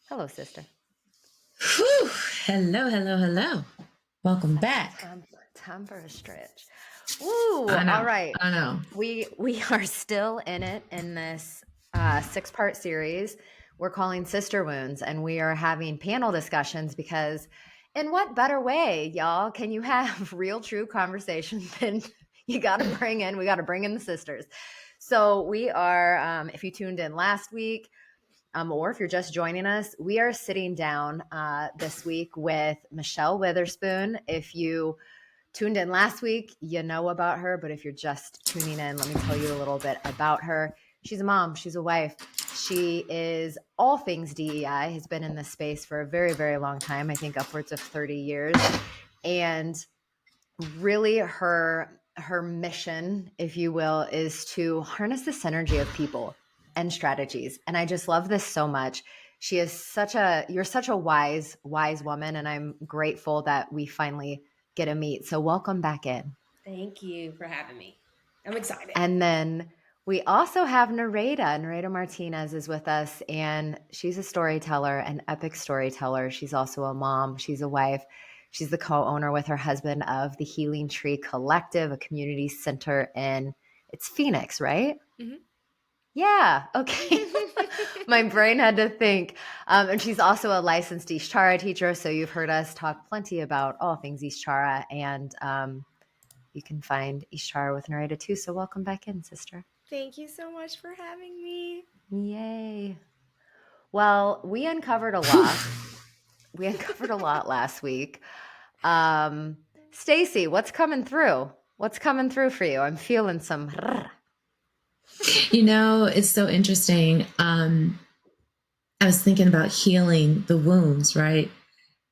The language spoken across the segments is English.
Hello, sister. Whew. Hello, hello, hello. Welcome back. Time for a stretch. Woo! I All know. right. I know. We are still in it in this 6-part series we're calling Sister Wounds, and we are having panel discussions because in what better way, y'all, can you have real true conversation than we got to bring in the sisters. So we are if you tuned in last week, or if you're just joining us, we are sitting down this week with Michelle Witherspoon. If you tuned in last week, you know about her. But if you're just tuning in, let me tell you a little bit about her. She's a mom. She's a wife. She is all things DEI, has been in this space for a very, very long time, I think upwards of 30 years. And really her mission, if you will, is to harness the synergy of people and strategies. And I just love this so much. You're such a wise woman, and I'm grateful that we finally get to meet. So welcome back in. Thank you for having me. I'm excited. And then we also have Neryeda Martinez is with us, and she's a storyteller, an epic storyteller. She's also a mom. She's a wife. She's the co-owner with her husband of the Healing Tree Collective, a community center it's Phoenix, right? Mm-hmm. Yeah. Okay. My brain had to think. And she's also a licensed Ishara teacher. So you've heard us talk plenty about all things Ishara, and you can find Ishara with Nereyda too. So welcome back in, sister. Thank you so much for having me. Yay. Well, we uncovered a lot. Last week. Stacey, what's coming through? What's coming through for you? I'm feeling some. It's so interesting. I was thinking about healing the wounds, right?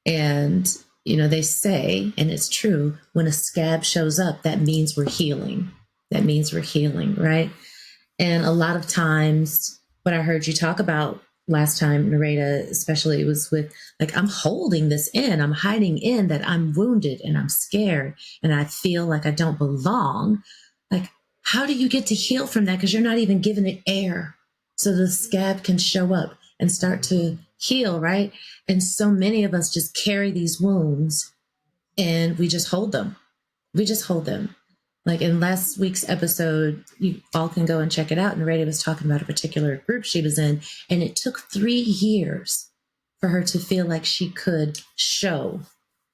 And, they say, and it's true, when a scab shows up, that means we're healing. Right? And a lot of times, what I heard you talk about last time, Nereyda, especially, was with, like, I'm holding this in, I'm hiding in that I'm wounded and I'm scared and I feel like I don't belong. Like, how do you get to heal from that? Because you're not even giving it air so the scab can show up and start to heal, right? And so many of us just carry these wounds and we just hold them. Like in last week's episode, you all can go and check it out. And Nereyda was talking about a particular group she was in, and it took 3 years for her to feel like she could show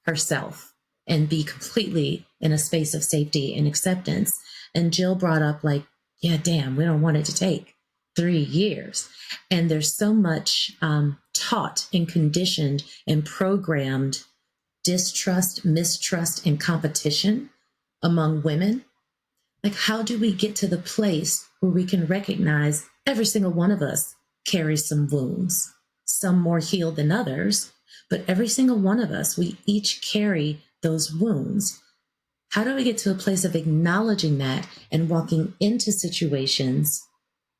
herself and be completely in a space of safety and acceptance. And Jill brought up, like, yeah, damn, we don't want it to take 3 years. And there's so much taught and conditioned and programmed distrust, mistrust, and competition among women. Like, how do we get to the place where we can recognize every single one of us carries some wounds, some more healed than others, but every single one of us, we each carry those wounds. How do we get to a place of acknowledging that and walking into situations,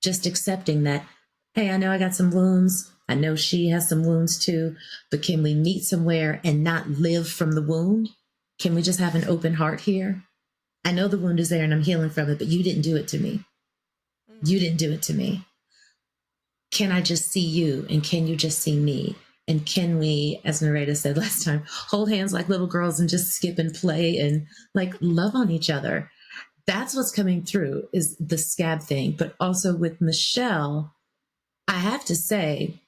just accepting that, hey, I know I got some wounds. I know she has some wounds too, but can we meet somewhere and not live from the wound? Can we just have an open heart here? I know the wound is there and I'm healing from it, but you didn't do it to me. You didn't do it to me. Can I just see you? And can you just see me? And can we, as Nereyda said last time, hold hands like little girls and just skip and play and like love on each other? That's what's coming through, is the scab thing. But also with Michelle, I have to say,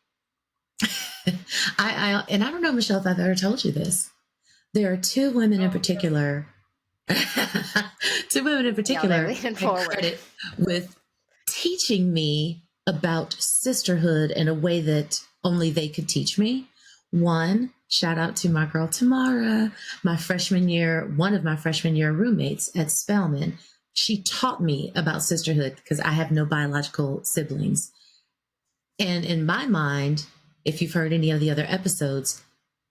I don't know, Michelle, if I've ever told you this. There are 2 women in particular. 2 women in particular leaning forward credit with teaching me about sisterhood in a way that only they could teach me. One, shout out to my girl Tamara, one of my freshman year roommates at Spelman. She taught me about sisterhood because I have no biological siblings. And in my mind, if you've heard any of the other episodes,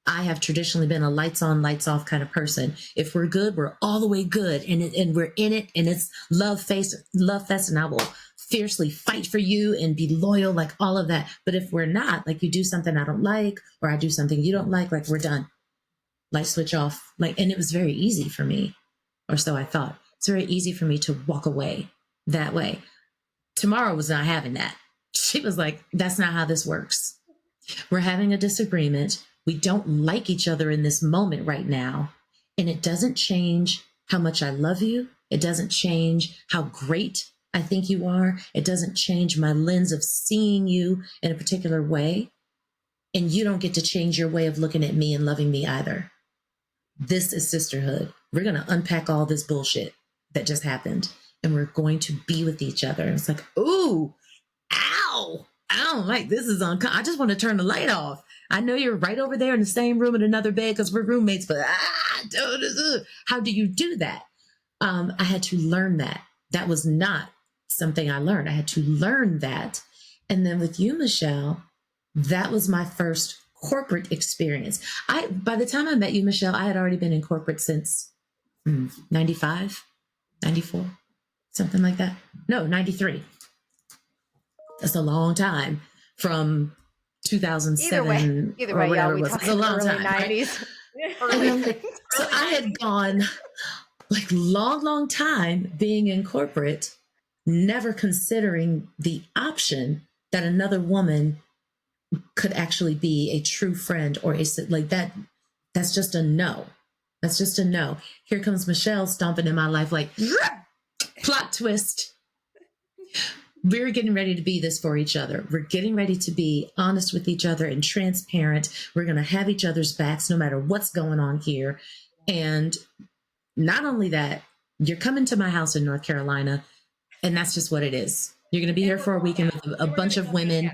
I have traditionally been a lights on, lights off kind of person. If we're good, we're all the way good, and we're in it, and it's love fest, and I will fiercely fight for you and be loyal, like all of that. But if we're not, like you do something I don't like, or I do something you don't like we're done. Light switch off. And it was very easy for me, or so I thought. It's very easy for me to walk away that way. Tamara was not having that. She was like, that's not how this works. We're having a disagreement. We don't like each other in this moment right now. And it doesn't change how much I love you. It doesn't change how great I think you are. It doesn't change my lens of seeing you in a particular way. And you don't get to change your way of looking at me and loving me either. This is sisterhood. We're going to unpack all this bullshit that just happened. And we're going to be with each other. And it's like, ooh, ow. I don't like this is I just want to turn the light off. I know you're right over there in the same room in another bed because we're roommates, but how do you do that? I had to learn that. That was not something I learned. I had to learn that. And then with you, Michelle, that was my first corporate experience. By the time I met you, Michelle, I had already been in corporate since 95, 94, something like that. No, 93. That's a long time from 2007 either or way, whatever y'all, it was. It's a long early time. 90s. Right? So I had gone like long time being in corporate, never considering the option that another woman could actually be a true friend or like that. That's just a no. That's just a no. Here comes Michelle stomping in my life like plot twist. We're getting ready to be this for each other. We're getting ready to be honest with each other and transparent. We're going to have each other's backs no matter what's going on here. And not only that, you're coming to my house in North Carolina, and that's just what it is. You're going to be here for a weekend with a bunch of women.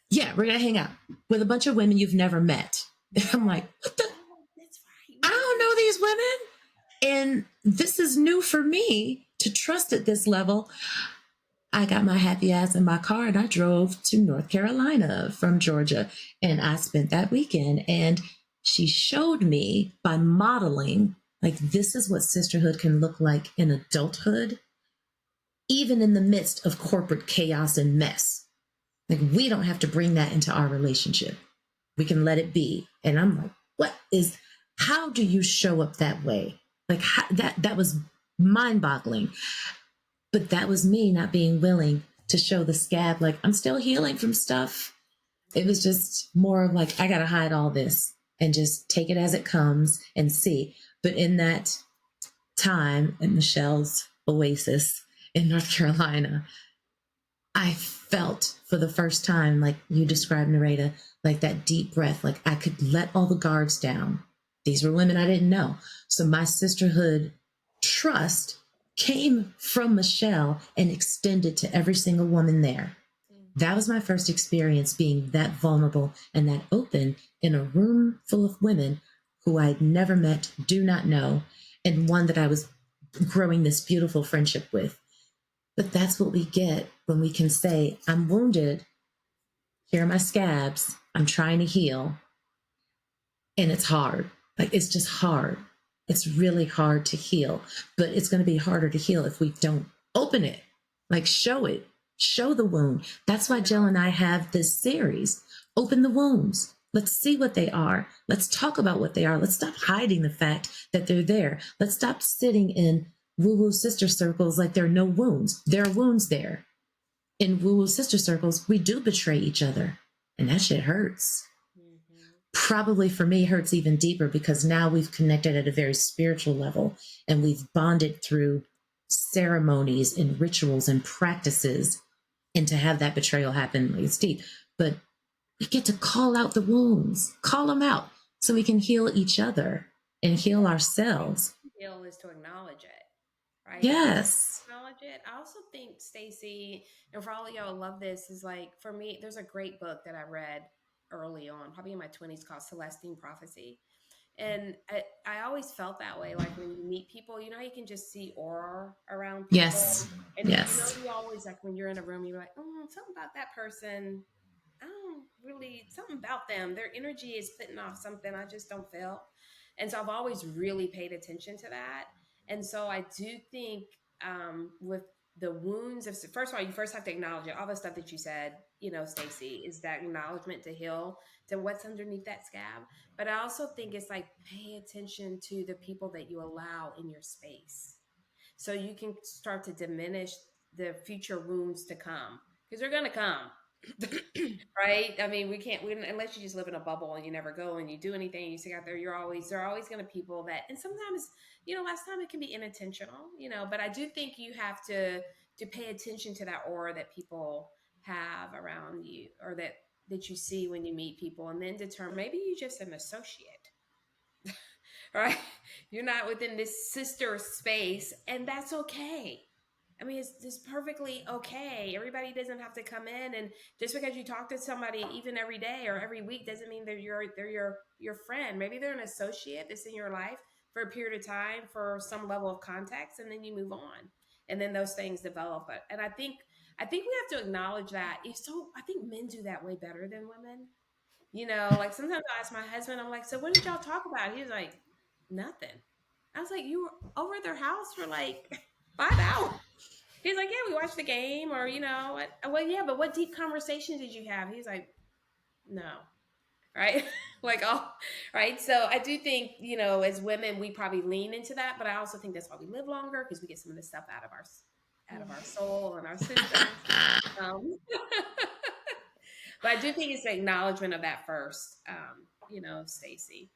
Yeah, we're going to hang out with a bunch of women you've never met. And I'm like, what the? I don't know these women. And this is new for me to trust at this level. I got my happy ass in my car and I drove to North Carolina from Georgia, and I spent that weekend. And she showed me by modeling, like, this is what sisterhood can look like in adulthood, even in the midst of corporate chaos and mess. Like, we don't have to bring that into our relationship. We can let it be. And I'm like, how do you show up that way? Like, that was mind boggling. But that was me not being willing to show the scab, like, I'm still healing from stuff. It was just more of like, I got to hide all this and just take it as it comes and see. But in that time in Michelle's oasis in North Carolina, I felt for the first time, like you described, Nereyda, like that deep breath, like I could let all the guards down. These were women I didn't know. So my sisterhood trust came from Michelle and extended to every single woman there. That was my first experience being that vulnerable and that open in a room full of women who I'd never met, do not know, and one that I was growing this beautiful friendship with. But that's what we get when we can say, I'm wounded. Here are my scabs. I'm trying to heal. And it's hard. Like, it's just hard. It's really hard to heal, but it's going to be harder to heal if we don't open it, like show it, show the wound. That's why Jill and I have this series, Open the Wounds. Let's see what they are. Let's talk about what they are. Let's stop hiding the fact that they're there. Let's stop sitting in woo-woo sister circles like there are no wounds. There are wounds there. In woo-woo sister circles, we do betray each other, and that shit hurts. Probably for me hurts even deeper because now we've connected at a very spiritual level and we've bonded through ceremonies and rituals and practices. And to have that betrayal happen, it's deep. But we get to call out the wounds, call them out so we can heal each other and heal ourselves. Heal is to acknowledge it, right? Yes. Acknowledge it. I also think, Stacey, and for all of y'all who love this, is like, for me, there's a great book that I read early on, probably in my 20s, called Celestine Prophecy. And I always felt that way. Like when you meet people, you know, you can just see aura around people. Yes. And yes. you know, you always, like when you're in a room, you're like, oh, something about that person. I don't really, something about them. Their energy is putting off something I just don't feel. And so I've always really paid attention to that. And so I do think with the wounds of, first of all, you first have to acknowledge it. All the stuff that you said, you know, Stacey, is that acknowledgement to heal to what's underneath that scab. But I also think it's like, pay attention to the people that you allow in your space. So you can start to diminish the future wounds to come, because they're going to come. Right? I mean, unless you just live in a bubble and you never go and you do anything, you sit out there, there are always going to people that, and sometimes, last time it can be unintentional, but I do think you have to pay attention to that aura that people have around you, or that you see when you meet people, and then determine maybe you're just an associate, right? You're not within this sister space, and that's okay. I mean, it's perfectly okay. Everybody doesn't have to come in, and just because you talk to somebody even every day or every week doesn't mean they're your friend. Maybe they're an associate that's in your life for a period of time for some level of context, and then you move on, and then those things develop. And I think we have to acknowledge that. I think men do that way better than women. Like sometimes I ask my husband, I'm like, so what did y'all talk about? He was like, nothing. I was like, you were over at their house for like 5 hours. He's like, yeah, we watched the game, or well, yeah, but what deep conversations did you have? He's like, no, right, like, oh, right. So I do think as women, we probably lean into that, but I also think that's why we live longer, because we get some of this stuff out of our soul and our systems. Um, but I do think it's the acknowledgement of that first, Stacey.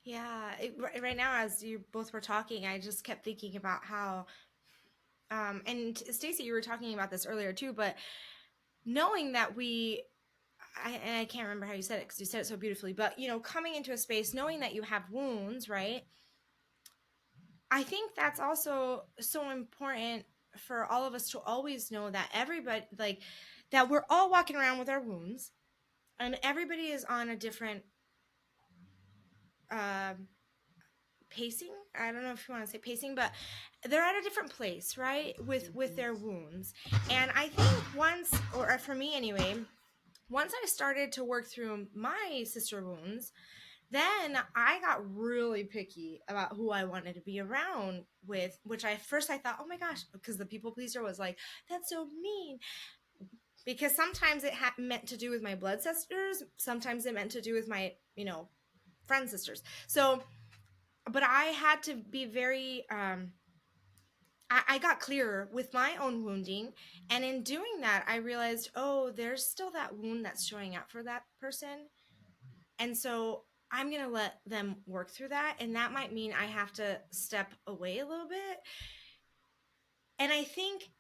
Yeah, right now, as you both were talking, I just kept thinking about how, and Stacey, you were talking about this earlier too, but knowing that and I can't remember how you said it because you said it so beautifully, but coming into a space, knowing that you have wounds, right? I think that's also so important for all of us to always know that everybody, like, that we're all walking around with our wounds, and everybody is on a different pacing. I don't know if you want to say pacing, but they're at a different place, right, with their wounds. And I think once, or for me anyway, once I started to work through my sister wounds, then I got really picky about who I wanted to be around with, which I thought, oh my gosh, because the people pleaser was like, that's so mean. Because sometimes it meant to do with my blood sisters, sometimes it meant to do with my, friend sisters. So, but I had to be very, I got clearer with my own wounding. And in doing that, I realized, oh, there's still that wound that's showing up for that person. And so I'm going to let them work through that. And that might mean I have to step away a little bit. And I think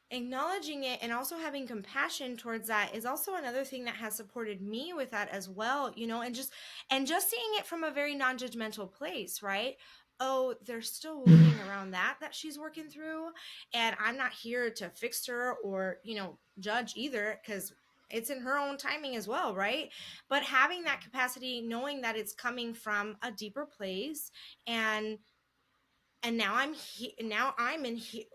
acknowledging it and also having compassion towards that is also another thing that has supported me with that as well, and just seeing it from a very non-judgmental place, right? Oh, there's still wounding around that she's working through, and I'm not here to fix her or judge either, because it's in her own timing as well, right? But having that capacity, knowing that it's coming from a deeper place, and now I'm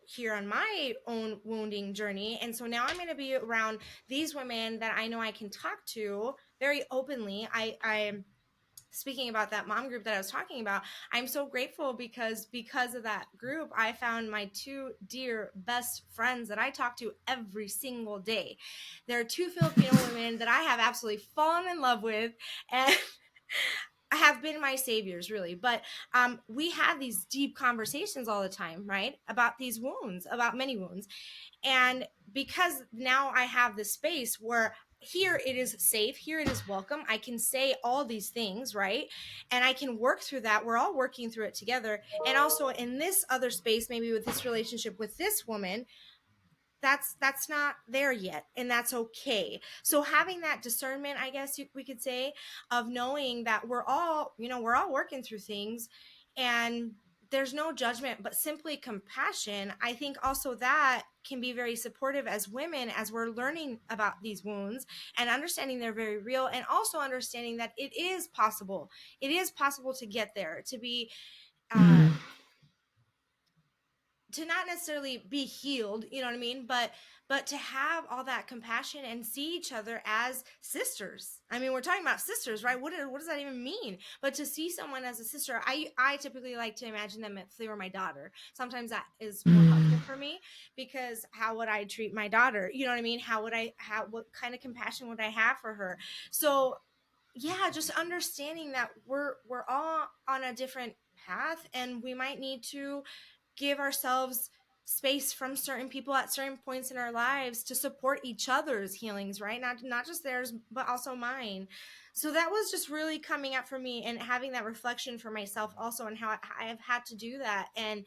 here on my own wounding journey, and so now I'm going to be around these women that I know I can talk to very openly. I'm speaking about that mom group that I was talking about. I'm so grateful because of that group, I found my two dear best friends that I talk to every single day. There are two Filipino women that I have absolutely fallen in love with, and have been my saviors, really. But we have these deep conversations all the time, right, about these wounds, about many wounds. And because now I have this space where here it is safe, here it is welcome, I can say all these things, right? And I can work through that. We're all working through it together. And also in this other space, maybe with this relationship with this woman, that's not there yet, and that's okay. So having that discernment, I guess we could say, of knowing that we're all working through things, and there's no judgment but simply compassion. I think also that can be very supportive as women, as we're learning about these wounds and understanding they're very real, and also understanding that it is possible to get there, to be to not necessarily be healed, you know what I mean? But to have all that compassion and see each other as sisters. I mean, we're talking about sisters, right? What does that even mean? But to see someone as a sister, I typically like to imagine them if they were my daughter. Sometimes that is more helpful for me, because how would I treat my daughter? You know what I mean? What kind of compassion would I have for her? So yeah, just understanding that we're all on a different path, and we might need to give ourselves space from certain people at certain points in our lives to support each other's healings, right? Not just theirs, but also mine. So that was just really coming up for me, and having that reflection for myself also, and how I have had to do that and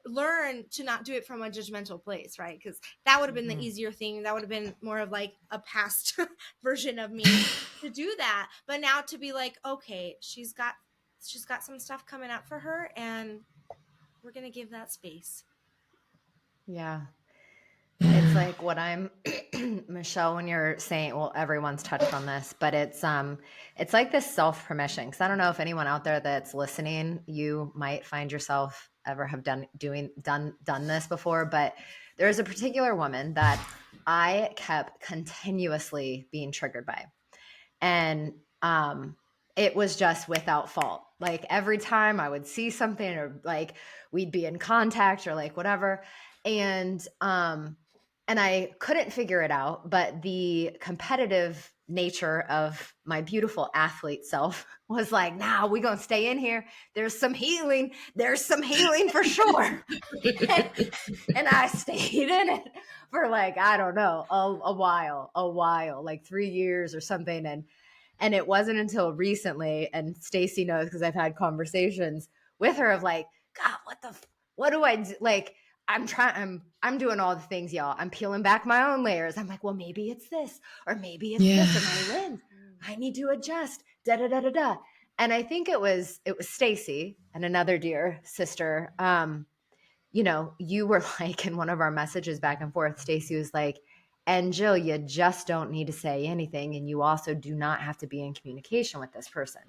learn to not do it from a judgmental place, right? Because that would have been the easier thing. That would have been more of like a past version of me to do that. But now to be like, okay, she's got some stuff coming up for her, and we're gonna give that space. Yeah. It's like what I'm Michelle, when you're saying, well, everyone's touched on this, but it's like this self-permission. Cause I don't know if anyone out there that's listening, you might find yourself ever have done this before, but there's a particular woman that I kept continuously being triggered by. And it was just without fault. Like every time I would see something, or like we'd be in contact, or like whatever. And I couldn't figure it out, but the competitive nature of my beautiful athlete self was like, nah, we gonna stay in here. There's some healing for sure. and I stayed in it for like, I don't know, a while, like 3 years or something. And it wasn't until recently, and Stacy knows because I've had conversations with her of like, God, what do I do? Like, I'm doing all the things, y'all. I'm peeling back my own layers. I'm like, well, maybe it's this, or maybe it's this, or my lens. I need to adjust, da da da da da. And I think it was Stacy and another dear sister. You were like, in one of our messages back and forth, Stacy was like, and Jill, you just don't need to say anything, and you also do not have to be in communication with this person.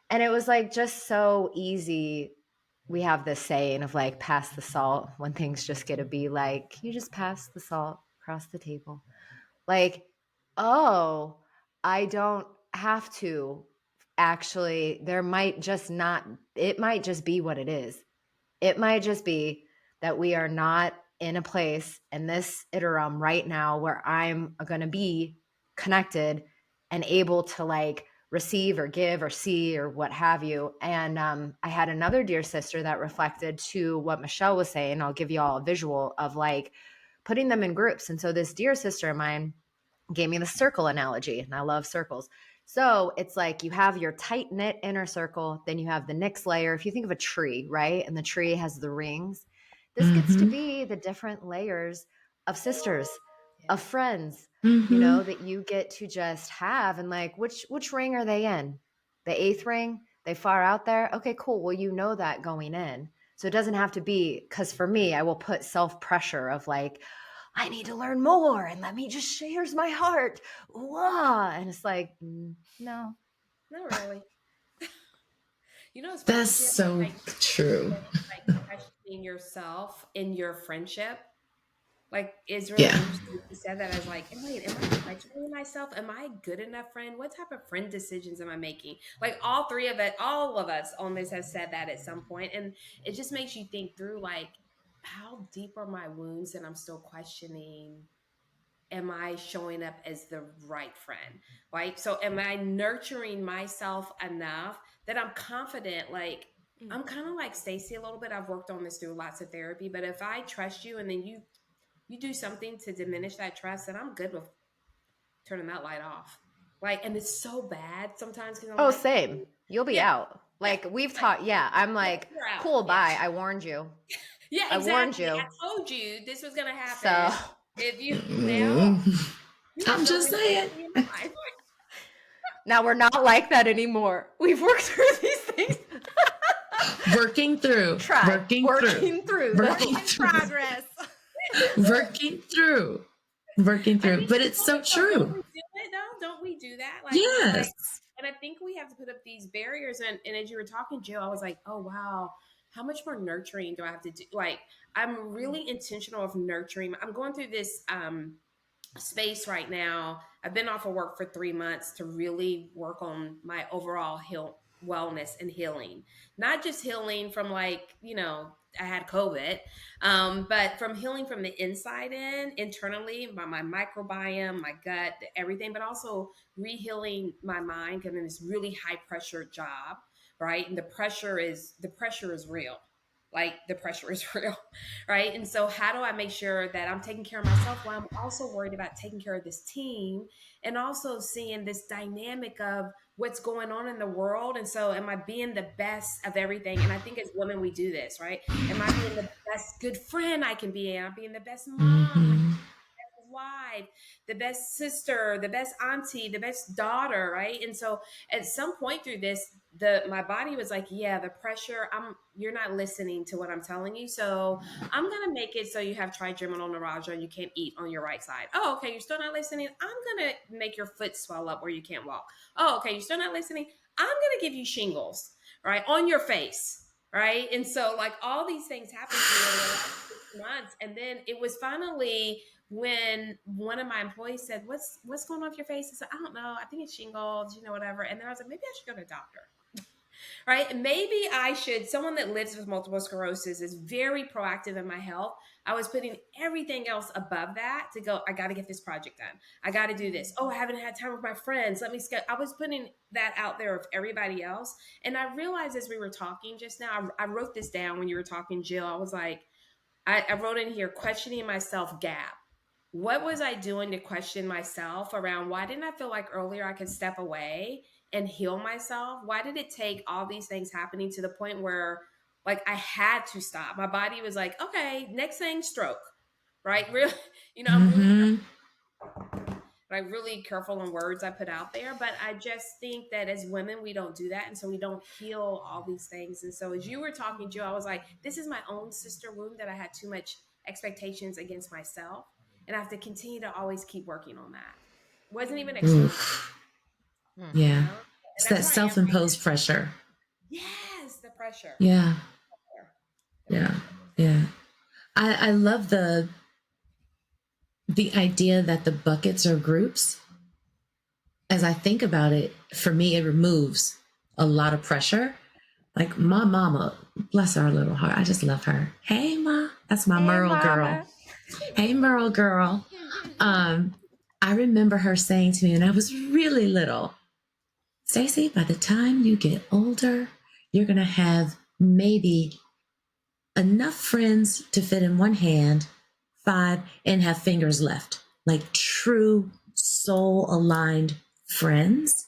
And it was like just so easy. We have this saying of like, pass the salt, when things just get to be like, you just pass the salt across the table. Like, oh, I don't have to actually, it might just be what it is. It might just be that we are not in a place in this interim right now where I'm going to be connected and able to like receive or give or see or what have you. And I had another dear sister that reflected to what Michelle was saying. I'll give you all a visual of like putting them in groups. And so this dear sister of mine gave me the circle analogy, and I love circles. So it's like you have your tight knit inner circle, then you have the next layer. If you think of a tree, right? And the tree has the rings. This gets to be the different layers of sisters, of friends, that you get to just have. And like, which ring are they in? The 8th ring? They far out there? Okay, cool. Well, you know that going in. So it doesn't have to be, because for me, I will put self-pressure of like, I need to learn more, and let me just here's my heart. Wah. And it's like, no. Not really. It's That's so true. Like questioning yourself in your friendship. Like, it's really interesting you said that. I was like, wait, am I questioning myself? Am I a good enough friend? What type of friend decisions am I making? Like, all of us on this have said that at some point. And it just makes you think through, like, how deep are my wounds that I'm still questioning? Am I showing up as the right friend? Right? So am I nurturing myself enough that I'm confident? Like, I'm kind of like Stacey a little bit. I've worked on this through lots of therapy, but if I trust you and then you do something to diminish that trust, and I'm good with turning that light off. Like, and it's so bad sometimes. Oh, same. You'll be out. Like we've talked. Yeah. I'm like, cool. Bye. I warned you. Yeah, exactly. I warned you. I told you this was going to happen. So if you now, I'm just saying. Now we're not like that anymore. We've worked through these things. Working through. Working through. Progress. Working through. But it's so true. Don't we do that? Like, yes. And I think we have to put up these barriers. And as you were talking, Jill, I was like, oh, wow, how much more nurturing do I have to do? Like, I'm really intentional of nurturing. I'm going through this space right now. I've been off of work for 3 months to really work on my overall wellness and healing. Not just healing from like, I had COVID, but from healing from the inside internally, my microbiome, my gut, everything, but also re-healing my mind, because I'm in this really high pressure job, right? And the pressure is real. like the pressure is real, right? And so how do I make sure that I'm taking care of myself while I'm also worried about taking care of this team, and also seeing this dynamic of what's going on in the world? And so am I being the best of everything? And I think as women, we do this, right? Am I being the best good friend I can be? Am I being the best mom, Mm-hmm. wife, the best sister, the best auntie, the best daughter, right? And so at some point through this, my body was like, yeah, the pressure, you're not listening to what I'm telling you. So I'm gonna make it so you have trigeminal neuralgia and you can't eat on your right side. Oh, okay, you're still not listening. I'm gonna make your foot swell up where you can't walk. Oh, okay, you're still not listening. I'm gonna give you shingles, right, on your face. Right. And so like all these things happened to me in the last 6 months. And then it was finally when one of my employees said, what's going on with your face? I said, I don't know. I think it's shingles, whatever. And then I was like, maybe I should go to a doctor. Right. And maybe I should. Someone that lives with multiple sclerosis is very proactive in my health. I was putting everything else above that to go, I got to get this project done. I got to do this. Oh, I haven't had time with my friends. I was putting that out there of everybody else. And I realized as we were talking just now, I wrote this down when you were talking, Jill. I was like, I wrote in here, questioning myself gap. What was I doing to question myself around why didn't I feel like earlier I could step away and heal myself? Why did it take all these things happening to the point where like I had to stop? My body was like, okay, next thing, stroke, right? Really, I'm really careful on words I put out there, but I just think that as women, we don't do that. And so we don't heal all these things. And so as you were talking, Jill, I was like, this is my own sister wound that I had too much expectations against myself. And I have to continue to always keep working on that. Wasn't even external. Yeah. It's that self-imposed pressure. Yes, the pressure. Yeah. Yeah. Yeah. I love the idea that the buckets are groups. As I think about it, for me, it removes a lot of pressure. Like my mama, bless her little heart. I just love her. Hey, Ma. That's my Merle girl. Hey, Merle girl. I remember her saying to me when I was really little, Stacey, by the time you get older, you're going to have maybe enough friends to fit in one hand, 5, and have fingers left. Like true soul aligned friends.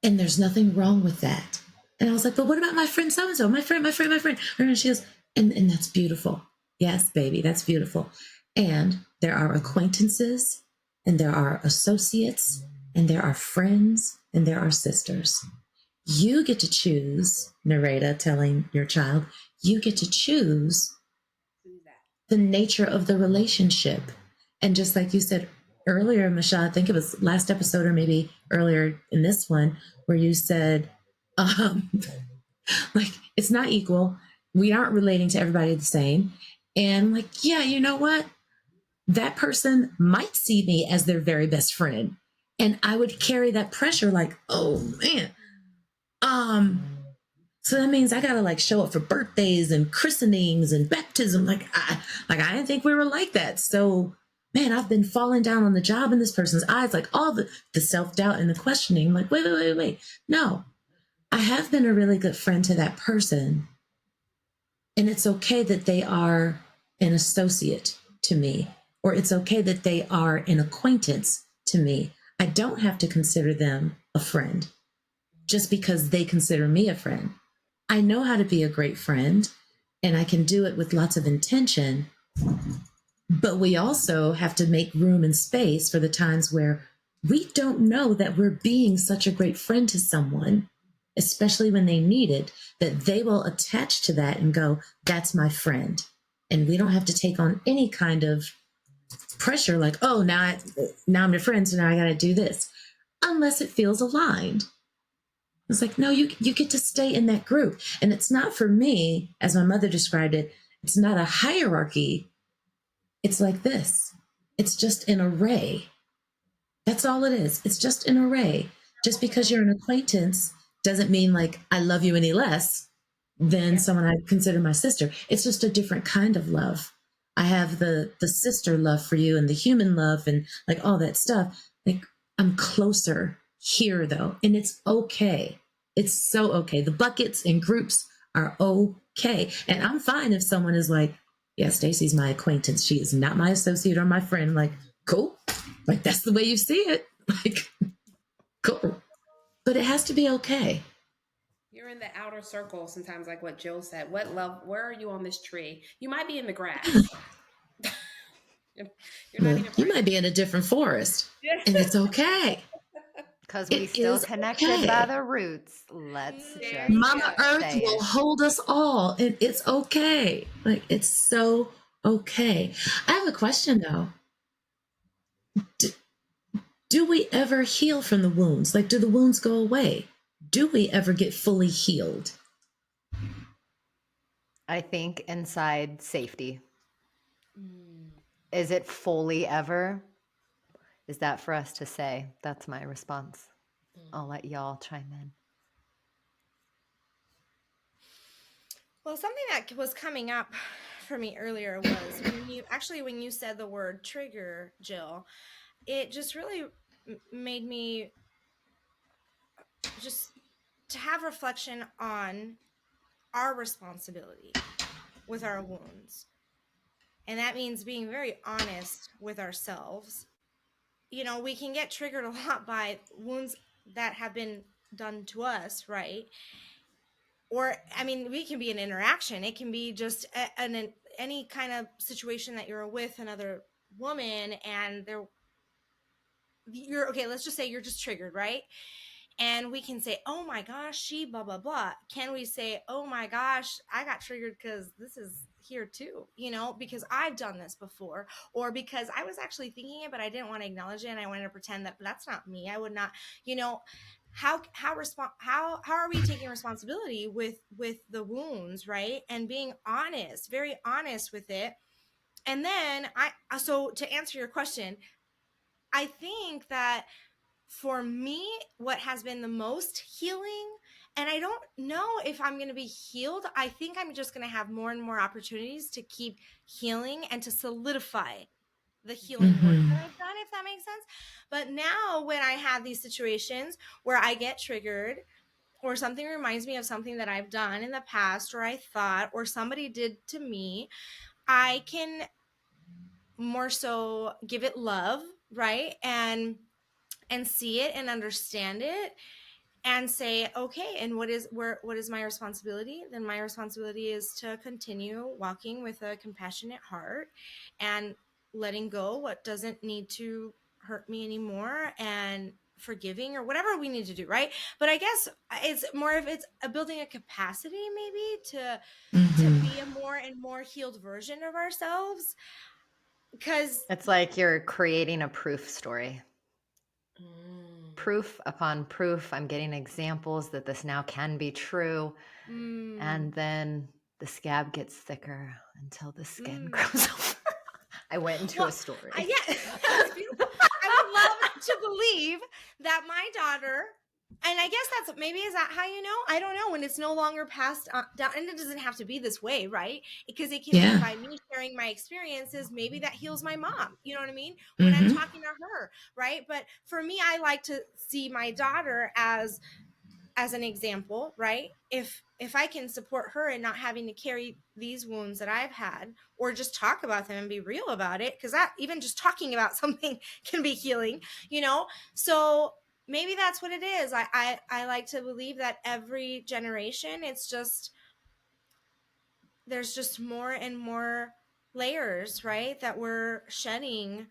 And there's nothing wrong with that. And I was like, but what about my friend so-and-so? My friend. And she goes, and that's beautiful. Yes, baby, that's beautiful. And there are acquaintances, and there are associates, and there are friends, and there are sisters. You get to choose, Nereyda telling your child, you get to choose the nature of the relationship. And just like you said earlier, Michelle, I think it was last episode or maybe earlier in this one, where you said, like, it's not equal. We aren't relating to everybody the same. And like, yeah, you know what? That person might see me as their very best friend. And I would carry that pressure like, oh man. So that means I gotta like show up for birthdays and christenings and baptism. Like I didn't think we were like that. So man, I've been falling down on the job in this person's eyes, like all the self-doubt and the questioning. I'm like, wait. No, I have been a really good friend to that person. And it's okay that they are an associate to me, or it's okay that they are an acquaintance to me. I don't have to consider them a friend just because they consider me a friend. I know how to be a great friend, and I can do it with lots of intention. But we also have to make room and space for the times where we don't know that we're being such a great friend to someone, especially when they need it, that they will attach to that and go, that's my friend. And we don't have to take on any kind of pressure like, oh, now I'm your friend, so now I got to do this, unless it feels aligned. It's like, no, you get to stay in that group. And it's not, for me, as my mother described it, it's not a hierarchy. It's like this. It's just an array. That's all it is. It's just an array. Just because you're an acquaintance doesn't mean like I love you any less than someone I consider my sister. It's just a different kind of love. I have the sister love for you and the human love and like all that stuff. Like I'm closer here though. And it's okay. It's so okay. The buckets and groups are okay. okay. And I'm fine if someone is like, yeah, Stacy's my acquaintance. She is not my associate or my friend. Like, cool. Like, that's the way you see it. Like, cool. But it has to be okay. You're in the outer circle sometimes, like what Jill said. What love? Where are you on this tree? You might be in the grass. You're not even. You might be in a different forest, and it's okay. Because we It still is connected okay. by the roots. Let's There just you Mama go. Earth say will it. hold us all, and it's okay. Like, it's so okay. I have a question though. Do we ever heal from the wounds? Like, do the wounds go away? Do we ever get fully healed? I think inside safety. Is it fully ever? Is that for us to say? That's my response. I'll let y'all chime in. Well, something that was coming up for me earlier was when you said the word trigger, Jill, it just really made me just to have reflection on our responsibility with our wounds. And that means being very honest with ourselves. You know, we can get triggered a lot by wounds that have been done to us, right? Or, I mean, we can be an interaction. It can be just any kind of situation that you're with another woman and you're okay. Let's just say you're just triggered, right? And we can say, oh my gosh, she blah, blah, blah. Can we say, oh my gosh, I got triggered because this is here too, you know, because I've done this before, or because I was actually thinking it, but I didn't want to acknowledge it. And I wanted to pretend that that's not me. I would not, you know, how are we taking responsibility with the wounds, right? And being honest, very honest with it. And then so to answer your question, I think that for me, what has been the most healing, and I don't know if I'm going to be healed. I think I'm just going to have more and more opportunities to keep healing and to solidify the healing work that I've done, if that makes sense. But now when I have these situations where I get triggered or something reminds me of something that I've done in the past or I thought or somebody did to me, I can more so give it love, right? And see it and understand it and say, okay, and what is my responsibility? Then my responsibility is to continue walking with a compassionate heart and letting go what doesn't need to hurt me anymore and forgiving or whatever we need to do, right? But I guess it's building a capacity maybe to be a more and more healed version of ourselves, because it's like you're creating a proof story. Proof upon proof. I'm getting examples that this now can be true. And then the scab gets thicker until the skin grows over. I went into a story. Yeah, that's beautiful. I would love to believe that my daughter, and I guess is that how you know? I don't know, when it's no longer passed down, and it doesn't have to be this way, right? Because it can be by me sharing my experiences. Maybe that heals my mom. You know what I mean? When I'm talking to her, right? But for me, I like to see my daughter as an example, right? If I can support her and not having to carry these wounds that I've had, or just talk about them and be real about it, because that even just talking about something can be healing, you know? So maybe that's what it is. I like to believe that every generation, there's just more and more layers, right? That we're shedding.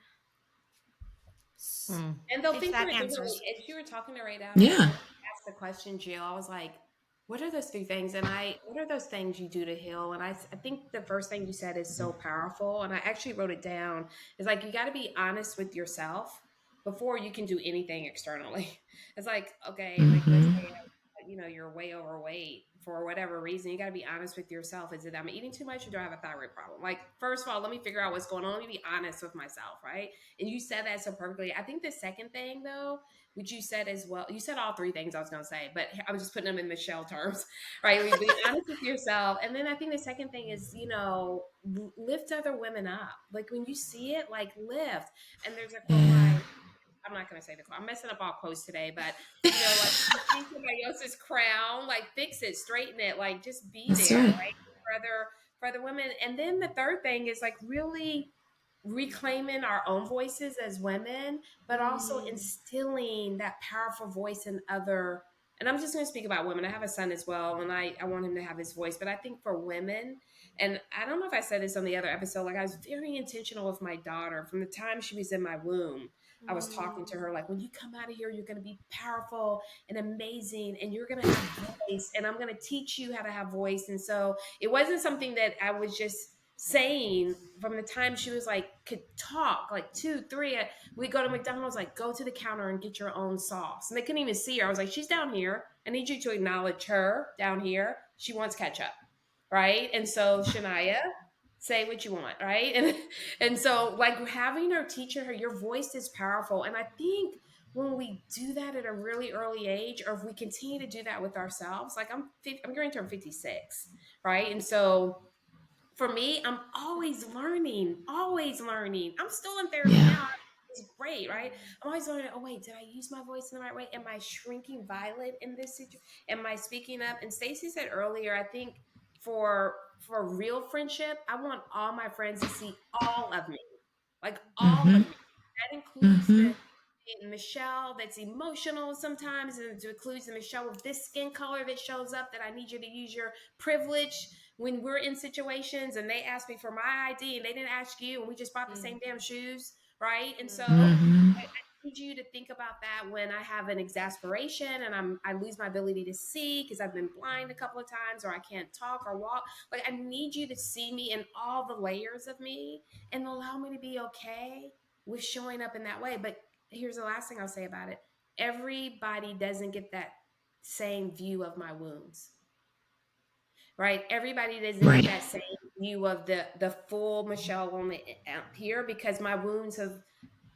And they'll If think that through it answers. differently. As you were talking to Nereyda, Yeah. asked the question, Jill, I was like, what are those three things? And what are those things you do to heal? And I think the first thing you said is so powerful. And I actually wrote it down. It's like, you got to be honest with yourself before you can do anything externally. It's like, okay, like let's say, you know, you're way overweight for whatever reason. You got to be honest with yourself. Is it I'm eating too much, or do I have a thyroid problem? Like, first of all, let me figure out what's going on. Let me be honest with myself, right? And you said that so perfectly. I think the second thing, though, which you said as well, you said all three things I was going to say, but I was just putting them in Michelle terms, right? Be honest with yourself. And then I think the second thing is, you know, lift other women up. Like, when you see it, like, lift. And there's a quote line. I'm not going to say the quote. I'm messing up all quotes today, but, you know, like, you see somebody else's crown, like, fix it, straighten it, like, just be there, right? for other women. And then the third thing is like really reclaiming our own voices as women, but also instilling that powerful voice in other. And I'm just going to speak about women. I have a son as well, and I want him to have his voice. But I think for women, and I don't know if I said this on the other episode, like I was very intentional with my daughter from the time she was in my womb. I was talking to her like, when you come out of here, you're going to be powerful and amazing, and you're going to have voice, and I'm going to teach you how to have voice. And so it wasn't something that I was just saying from the time she was like, could talk, like 2, 3, we go to McDonald's, like go to the counter and get your own sauce. And they couldn't even see her. I was like, she's down here. I need you to acknowledge her down here. She wants ketchup. Right. And so Shania, say what you want. Right. And so like having her, teaching her, your voice is powerful. And I think when we do that at a really early age, or if we continue to do that with ourselves, like I'm going to turn 56. Right. And so for me, I'm always learning. I'm still in therapy now. It's great, right? I'm always learning, oh, wait, did I use my voice in the right way? Am I shrinking violet in this situation? Am I speaking up? And Stacey said earlier, I think for real friendship, I want all my friends to see all of me, like all of me. That includes the Michelle that's emotional sometimes, and it includes the Michelle with this skin color that shows up, that I need you to use your privilege when we're in situations and they ask me for my ID and they didn't ask you and we just bought the same damn shoes, right? And so I need you to think about that when I have an exasperation and I lose my ability to see because I've been blind a couple of times, or I can't talk or walk. Like I need you to see me in all the layers of me and allow me to be okay with showing up in that way. But here's the last thing I'll say about it. Everybody doesn't get that same view of my wounds, right? Everybody doesn't get that same view of the full Michelle on the out here, because my wounds have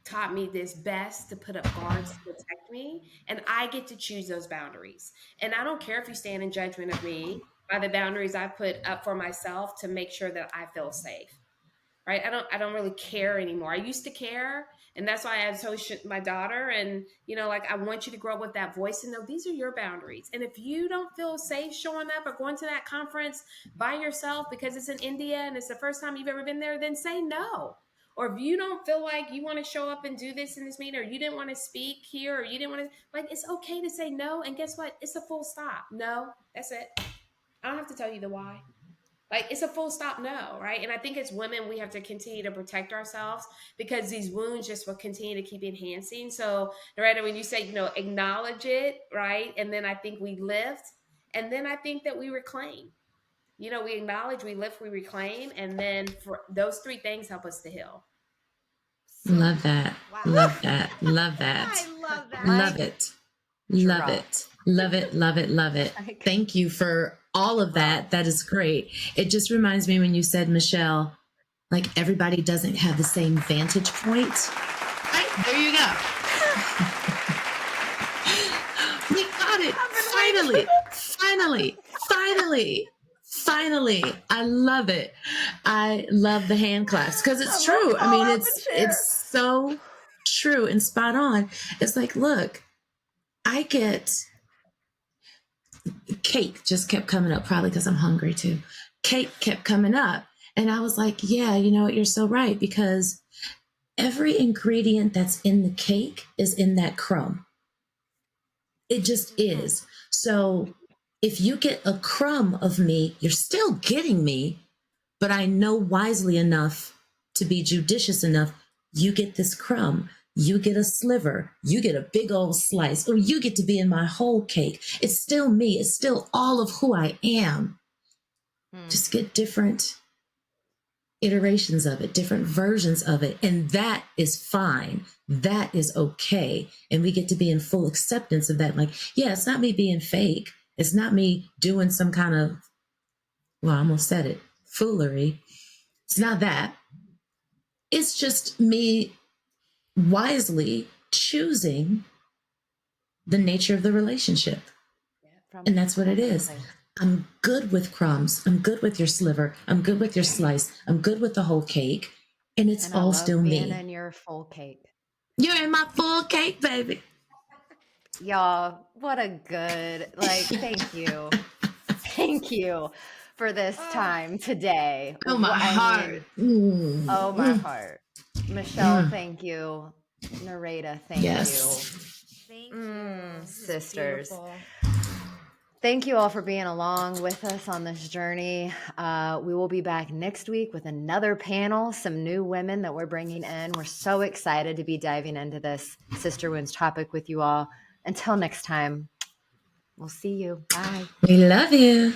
taught me this best to put up guards to protect me, and I get to choose those boundaries. And I don't care if you stand in judgment of me by the boundaries I put up for myself to make sure that I feel safe. Right? I don't really care anymore. I used to care, and that's why I told my daughter, and like I want you to grow up with that voice and know these are your boundaries. And if you don't feel safe showing up or going to that conference by yourself because it's in India and it's the first time you've ever been there, then say no. Or if you don't feel like you want to show up and do this in this meeting, or you didn't want to speak here, or you didn't want to, like, it's okay to say no. And guess what? It's a full stop. No, that's it. I don't have to tell you the why. Like, it's a full stop no, right? And I think as women, we have to continue to protect ourselves because these wounds just will continue to keep enhancing. So, Nereyda, when you say, acknowledge it, right? And then I think we lift, and then I think that we reclaim. We acknowledge, we lift, we reclaim, and then for those 3 things help us to heal. Love that. Wow. Love that. Love that. I love that. Love it. Love it. Love it. Love it. Love it. Thank you for all of that. That is great. It just reminds me when you said, Michelle, like everybody doesn't have the same vantage point. Right? There you go. We got it. Finally. I love it. I love the hand clasp because it's true. I mean, it's so true and spot on. It's like, look, I get cake just kept coming up, probably because I'm hungry too. Cake kept coming up. And I was like, yeah, you know what? You're so right. Because every ingredient that's in the cake is in that crumb. It just is. So if you get a crumb of me, you're still getting me, but I know wisely enough to be judicious enough. You get this crumb. You get a sliver, you get a big old slice, or you get to be in my whole cake. It's still me. It's still all of who I am. Just get different iterations of it, different versions of it. And that is fine. That is okay. And we get to be in full acceptance of that. Like, yeah, it's not me being fake. It's not me doing some kind of, well, I almost said it, foolery. It's not that. It's just me wisely choosing the nature of the relationship. And that's what it is. I'm good with crumbs. I'm good with your sliver. I'm good with your slice. I'm good with the whole cake. And it's all still me. And in your full cake. You're in my full cake, baby. Y'all, what a good, thank you. Thank you. for this time today. Oh, my heart. Oh, my heart. Michelle, thank you. Nereyda, thank you. Thank you. Sisters. Beautiful. Thank you all for being along with us on this journey. We will be back next week with another panel, some new women that we're bringing in. We're so excited to be diving into this Sister Wounds topic with you all. Until next time, we'll see you. Bye. We love you.